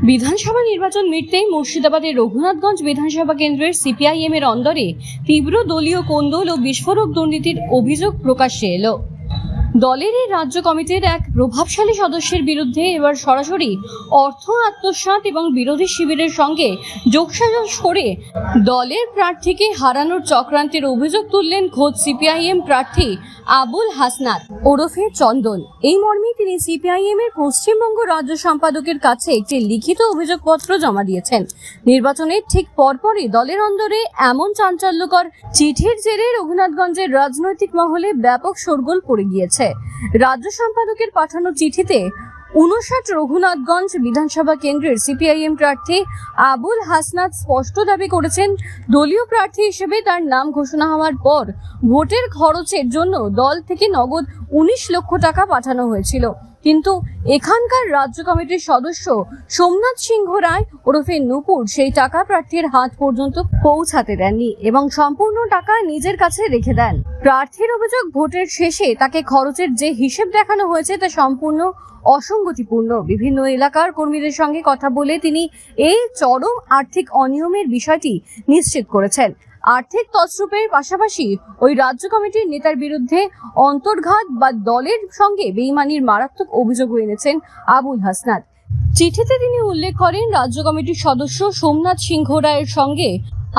বিধানসভা নির্বাচন মিটতেই মুর্শিদাবাদের রঘুনাথগঞ্জ বিধানসভা কেন্দ্রের সিপিআইএম এর অন্দরে তীব্র দলীয় কোন্দল ও বিস্ফোরক দুর্নীতির অভিযোগ প্রকাশ্যে এলো। দলের এই রাজ্য কমিটির এক প্রভাবশালী সদস্যের বিরুদ্ধে এবার সরাসরি অর্থ আত্মসাৎ এবং বিরোধী শিবিরের সঙ্গে যোগসাজশ করে দলের প্রার্থীকে হারানোর চক্রান্তের অভিযোগ তুললেন খোদ সিপিআইএম প্রার্থী আবুল হাসনাত ওরফে চন্দন। এই মর্মে তিনি সিপিআইএম এর পশ্চিমবঙ্গ রাজ্য সম্পাদকের কাছে একটি লিখিত অভিযোগপত্র জমা দিয়েছেন। নির্বাচনের ঠিক পরপরই দলের অন্দরে এমন চাঞ্চল্যকর চিঠির জেরে রঘুনাথগঞ্জের রাজনৈতিক মহলে ব্যাপক শোরগোল পড়ে গিয়েছে। রাজ্য সম্পাদকের পাঠানো চিঠিতে 59 রঘুনাথগঞ্জ বিধানসভা কেন্দ্রের সিপিআইএম প্রার্থী আবুল হাসনাত স্পষ্ট দাবি করেছেন, দলীয় প্রার্থী হিসেবে তার নাম ঘোষণা হওয়ার পর ভোটের খরচের জন্য দল থেকে নগদ 19 লক্ষ টাকা পাঠানো হয়েছিল, কিন্তু এখানকার রাজ্য কমিটির সদস্য সোমনাথ সিংহ রায় ওরফে নুপুর সেই টাকা প্রার্থীর হাত পর্যন্ত পৌঁছাতে দেননি এবং সম্পূর্ণ টাকা নিজের কাছে রেখে দেন। প্রার্থীর অভিযোগ, ভোটের শেষে তাকে খরচের যে হিসেব দেখানো হয়েছে তা সম্পূর্ণ অসঙ্গতিপূর্ণ। বিভিন্ন এলাকার কর্মীদের সঙ্গে কথা বলে তিনি এই চরম আর্থিক অনিয়মের বিষয়টি নিশ্চিত করেছেন। আর্থিক তছরূপের পাশাপাশি ওই রাজ্য কমিটির নেতার বিরুদ্ধে অন্তর্ঘাত বা দলের সঙ্গে বেইমানির মারাত্মক অভিযোগ এনেছেন আবুল হাসনাত। চিঠিতে তিনি উল্লেখ করেন, রাজ্য কমিটির সদস্য সোমনাথ সিংহ রায়ের সঙ্গে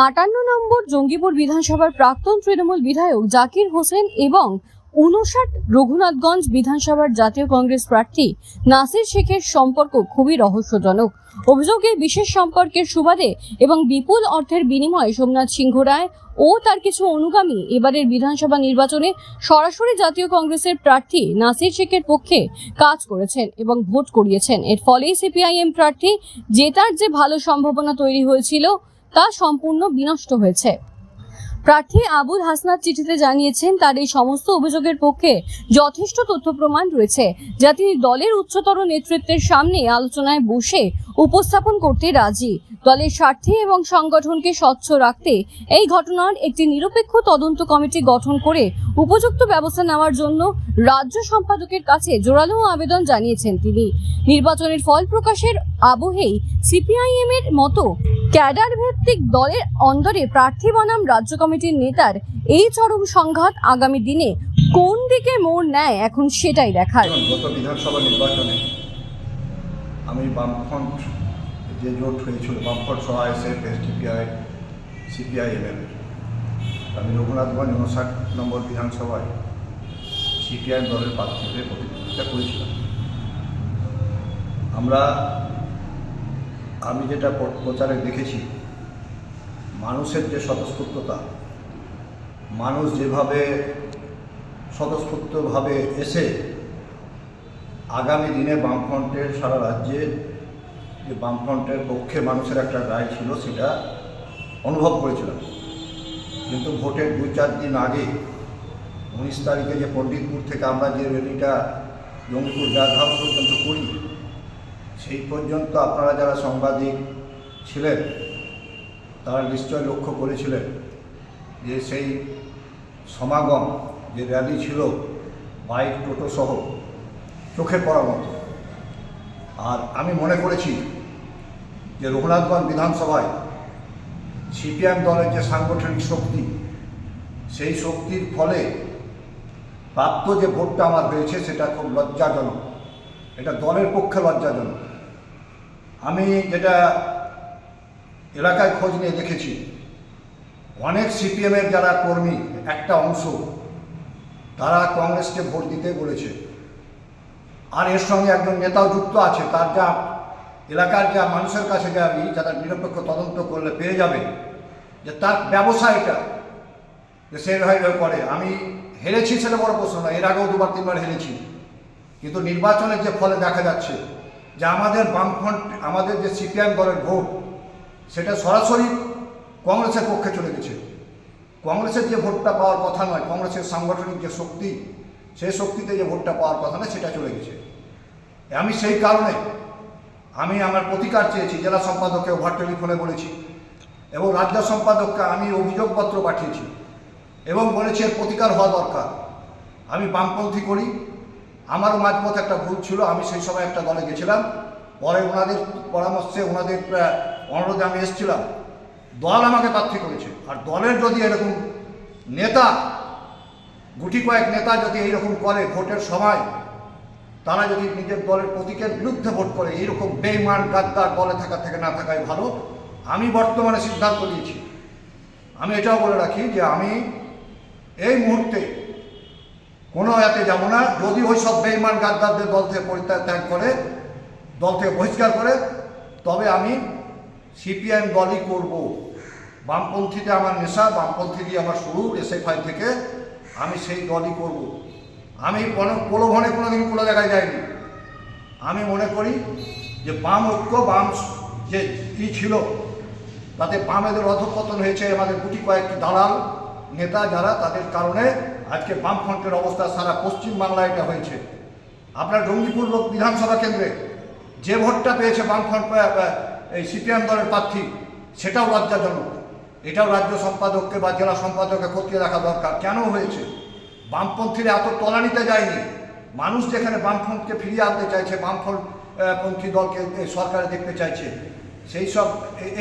58 নম্বর জঙ্গিপুর বিধানসভার প্রাক্তন তৃণমূল বিধায়ক জাকির হোসেন এবং 59 রঘুনাথগঞ্জ বিধানসভার জাতীয় কংগ্রেস প্রার্থী নাসির শেখের সম্পর্ক খুবই রহস্যজনক। অভিযোগে বিশেষ সম্পর্কের সুবাদে এবং বিপুল অর্থের বিনিময়ে সোমনাথ সিংহ রায় ও তার কিছু অনুগামী এবারের বিধানসভা নির্বাচনে সরাসরি জাতীয় কংগ্রেসের প্রার্থী নাসির শেখের পক্ষে কাজ করেছেন এবং ভোট করিয়েছেন। এর ফলে সিপিআইএম প্রার্থী জেতার যে ভালো সম্ভাবনা তৈরি হয়েছিল তা সম্পূর্ণ বিনষ্ট হয়েছে। প্রার্থী আবুল হাসনাত চিঠিতে জানিয়েছেন, তার এই সমস্ত অভিযোগের পক্ষে যথেষ্ট তথ্য প্রমাণ রয়েছে, যা তিনি দলের উচ্চতর নেতৃত্বের সামনে আলোচনায় বসে উপস্থাপন করতে রাজি। দলের স্বার্থে এবং সংগঠনকে স্বচ্ছ রাখতে এই ঘটনার একটি নিরপেক্ষ তদন্ত কমিটি গঠন করে উপযুক্ত ব্যবস্থা নেওয়ার জন্য রাজ্য সম্পাদকের কাছে জোরালো আবেদন জানিয়েছেন তিনি। নির্বাচনের ফল প্রকাশের আবহেই সিপিআইএম এর মতো ক্যাডার ভিত্তিক দলের অন্দরে প্রার্থী বনাম রাজ্য কমিটির নেতার এই চরম সংঘাত আগামী দিনে কোন দিকে মোড় নেয় এখন সেটাই দেখার। গত বিধানসভা নির্বাচনে আমি বামফ্রন্ট যে জোট হয়েছিল, বামফ্রন্ট সহ আইএসএফ, এসডিপিআই, সিপিআইএম, আমি রঘুনাথগঞ্জ 59 নম্বর বিধানসভায় সিপিআইএম দলের প্রার্থী হয়ে প্রতিদ্বন্দ্বিতা করেছিলাম। আমি যেটা প্রচারে দেখেছি, মানুষের যে স্বতঃস্ফূর্ততা, মানুষ যেভাবে স্বতঃস্ফূর্তভাবে এসে আগামী দিনে বামফ্রন্টের সারা রাজ্যে যে বামফ্রন্টের পক্ষে মানুষের একটা রায় ছিল সেটা অনুভব করেছিলাম। কিন্তু ভোটের 2-4 দিন আগে 19 তারিখে যে পণ্ডিতপুর থেকে আমরা যে র্যালিটা জঙ্গিপুর গার্ড হাউস পর্যন্ত করি, সেই পর্যন্ত আপনারা যারা সাংবাদিক ছিলেন তারা নিশ্চয় লক্ষ্য করেছিলেন যে সেই সমাগম যে র্যালি ছিল বাইক টোটো সহ চোখে পড়ার মতো। আর আমি মনে করেছি যে রঘুনাথগঞ্জ বিধানসভায় সিপিএম দলের যে সাংগঠনিক শক্তি, সেই শক্তির ফলে প্রাপ্ত যে ভোটটা আমার হয়েছে সেটা খুব লজ্জাজনক, এটা দলের পক্ষে লজ্জাজনক। আমি যেটা এলাকায় খোঁজ নিয়ে দেখেছি, অনেক সিপিএমের যারা কর্মী একটা অংশ তারা কংগ্রেসকে ভোট দিতে বলেছে। আর এর সঙ্গে একজন নেতাও যুক্ত আছে, তার যা এলাকার যা মানুষের কাছে যারা নিরপেক্ষ তদন্ত করলে পেয়ে যাবে যে তার ব্যবসা এটা, যে সেভাবে করে। আমি হেরেছি সেটা বড় প্রশ্ন না, এর আগেও 2-3বার হেরেছি, কিন্তু নির্বাচনের যে ফলে দেখা যাচ্ছে যে আমাদের বামফ্রন্ট, আমাদের যে সিপিএম দলের ভোট সেটা সরাসরি কংগ্রেসের পক্ষে চলে গেছে। কংগ্রেসের যে ভোটটা পাওয়ার কথা নয়, কংগ্রেসের সাংগঠনিক যে শক্তি, সেই শক্তিতে যে ভোটটা পাওয়ার কথা নয় সেটা চলে গেছে। আমি সেই কারণে আমি আমার প্রতিকার চেয়েছি, জেলা সম্পাদককে ওভার টেলিফোনে বলেছি এবং রাজ্য সম্পাদককে আমি অভিযোগপত্র পাঠিয়েছি এবং বলেছি এর প্রতিকার হওয়া দরকার। আমি বামপন্থী করি, আমারও মাঝপথে একটা ভুল ছিল, আমি সেই সময় একটা দলে গেছিলাম পরে ওনাদের পরামর্শে ওনাদের অনুরোধে আমি এসেছিলাম। দল আমাকে প্রার্থী করেছে, আর দলের যদি এরকম নেতা, গুটি কয়েক নেতা যদি এইরকম করে ভোটের সময়, তারা যদি নিজের দলের প্রতীকের বিরুদ্ধে ভোট করে, এইরকম বেইমান গাদ্দার দলে থাকা থেকে না থাকাই ভালো। আমি বর্তমানে সিদ্ধান্ত নিয়েছি, আমি এটাও বলে রাখি যে আমি এই মুহূর্তে কোনো এতে যাব না। যদি ওই সব বেইমান গাদ্দারদের দল থেকে পরিত্যাগ করে, দল থেকে বহিষ্কার করে, তবে আমি সিপিআইএম দলই করব। বামপন্থীতে আমার নেশা, বামপন্থী দিয়ে আমার শুরু, এসএফআই থেকে। আমি সেই দলই করব। আমি প্রলোভনে কোনোদিন কোনো জায়গায় যাইনি। আমি মনে করি যে বাম ঐক্য, বাম যে কী ছিল, তাতে বামেদের অধঃপতন হয়েছে। আমাদের গুটি কয়েকটি দালাল নেতা যারা, তাদের কারণে আজকে বামফ্রন্টের অবস্থা সারা পশ্চিমবাংলায় এটা হয়েছে। আপনার জঙ্গিপুর বিধানসভা কেন্দ্রে যে ভোটটা পেয়েছে বামফ্রন্ট, এই সিপিএম দলের প্রার্থী, সেটাও লজ্জাজনক। এটাও রাজ্য সম্পাদককে বা জেলা সম্পাদককে খতিয়ে রাখা দরকার। কেন হয়েছে? বামপন্থীরা এত তলানিতে যায়নি। মানুষ যেখানে বামফ্রন্টকে ফিরিয়ে আনতে চাইছে, বামপন্থী দলকে সরকারে দেখতে চাইছে,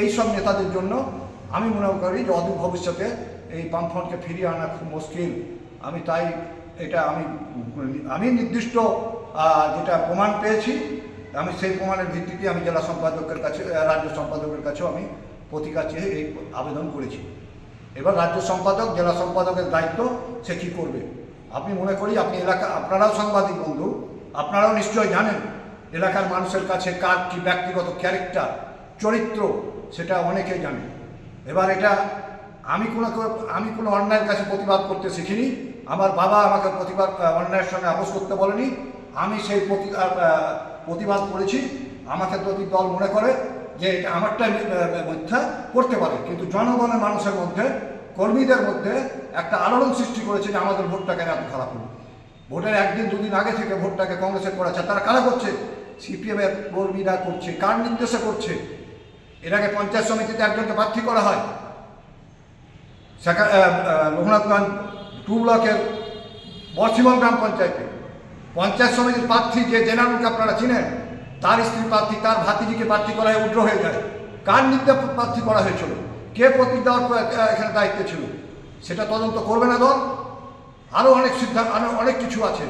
এই সব নেতাদের জন্য আমি মনে করি যে অদূর ভবিষ্যতে এই বামফ্রন্টকে ফিরিয়ে আনা খুব মুশকিল। আমি তাই এটা আমি নির্দিষ্ট যেটা প্রমাণ পেয়েছি, আমি সেই প্রমাণের ভিত্তিতে আমি জেলা সম্পাদকের কাছে, রাজ্য সম্পাদকের কাছেও আমি প্রতিকার চেয়ে এই আবেদন করেছি। এবার রাজ্য সম্পাদক, জেলা সম্পাদকের দায়িত্ব, সে কী করবে। আপনি মনে করি আপনি আপনারাও সাংবাদিক বন্ধু, আপনারাও নিশ্চয়ই জানেন এলাকার মানুষের কাছে কার কী ব্যক্তিগত ক্যারেক্টার, চরিত্র, সেটা অনেকেই জানে। এবার এটা আমি কোনো অন্যায়ের কাছে প্রতিবাদ করতে শিখিনি। আমার বাবা আমাকে অন্যায়ের সঙ্গে আপোষ করতে বলেনি। আমি সেই প্রতিবাদ করেছি। আমাকে যদি দল মনে করে যে এটা আমারটাই মিথ্যা, করতে পারে, কিন্তু জনগণের মানুষের মধ্যে, কর্মীদের মধ্যে একটা আলোড়ন সৃষ্টি করেছে যে আমাদের ভোটটা কেন এত খারাপ হলো। ভোটের একদিন দুদিন আগে থেকে ভোটটাকে কংগ্রেসের করাচ্ছে। তারা কারা করছে? সিপিএমের কর্মীরা করছে। কার নির্দেশে করছে? এর আগে পঞ্চায়েত সমিতিতে একজনকে প্রার্থী করা হয়। রঘুনাথগঞ্জ 2 ব্লকের বর্ষিমল গ্রাম পঞ্চায়েতে পঞ্চায়েত সমিতির প্রার্থী যে জেনারেলকে আপনারা চিনেন, তার স্ত্রী প্রার্থী, তার ভাতিজিকে প্রার্থী করা হয়, উগ্র হয়ে যায়। কার নির্দেশে প্রার্থী করা হয়েছিল? কে প্রতীক দেওয়ার এখানে দায়িত্ব ছিল? সেটা তদন্ত করবে না দল? আরও অনেক সিদ্ধান্ত, আরও অনেক কিছু আছে।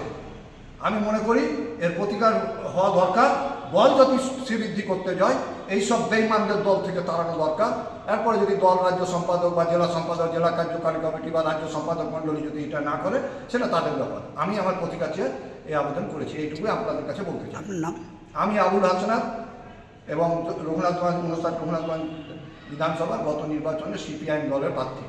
আমি মনে করি এর প্রতিকার হওয়া দরকার। দল যদি শ্রীবৃদ্ধি করতে যায়, এইসব বেইমানদের দল থেকে তাড়ানো দরকার। এরপরে যদি দল, রাজ্য সম্পাদক বা জেলা সম্পাদক, জেলা কার্যকারী কমিটি বা রাজ্য সম্পাদক মণ্ডলী যদি এটা না করে, সেটা তাদের ব্যাপার। আমি আমার প্রতিকার চেয়ে এই আবেদন করেছি, এইটুকুই আপনাদের কাছে বলতে চাই। আপনার নাম? আমি আবুল হাসনাত, এবং রঘুনাথগঞ্জ বিধানসভার গত নির্বাচনে সিপিআইএম দলের প্রার্থী।